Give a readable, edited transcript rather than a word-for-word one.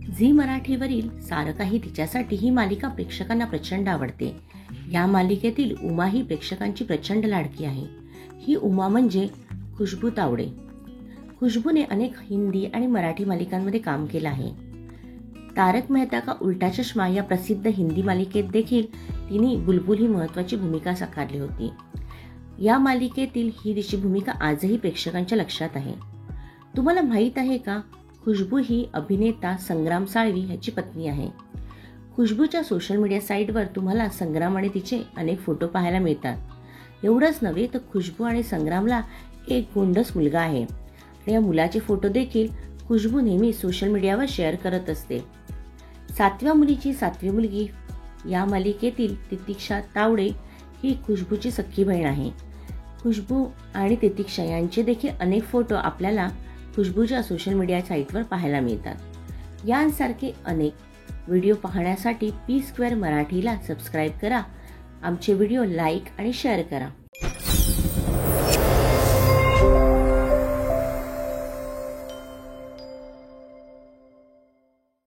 Zee मराठीवरील सारं काही तिच्यासाठी ही मालिका प्रेक्षकांना प्रचंड आवडते. या मालिकेतील उमा ही प्रेक्षकांची प्रचंड लाडकी आहे. ही उमा म्हणजे खुशबू तावडे. खुशबूने अनेक हिंदी आणि मराठी मालिकांमध्ये काम केलं आहे. तारक मेहता का उल्टा चष्मा या प्रसिद्ध हिंदी मालिकेत देखील तिने बुलबुल ही महत्त्वाची भूमिका साकारली होती. या मालिकेतील ही तिची भूमिका आजही प्रेक्षकांच्या लक्षात आहे. तुम्हाला माहीत आहे का, खुशबू ही अभिनेता संग्राम साळवी ह्याची पत्नी आहे. खुशबूच्या सोशल मीडिया साईटवर तुम्हाला संग्राम आणि तिचे अनेक फोटो पाहायला मिळतात. एवढंच नव्हे तर खुशबू आणि संग्रामला एक गोंडस मुलगा आहे आणि या मुलाचे फोटो देखील खुशबू नेहमी सोशल मीडियावर शेअर करत असते. 7व्या मुलीची 7वी मुलगी या मालिकेतील तितिक्षा तावडे ही खुशबूची सख्खी बहीण आहे. खुशबू आणि तितिक्षा यांचे देखील अनेक फोटो आपल्याला खुशबूच्या सोशल मीडिया साईटवर पाहायला मिळतात. यांसारखे अनेक व्हिडिओ पाहण्यासाठी पी स्क्वेअर मराठीला सबस्क्राईब करा. आमचे व्हिडिओ लाईक आणि शेअर करा.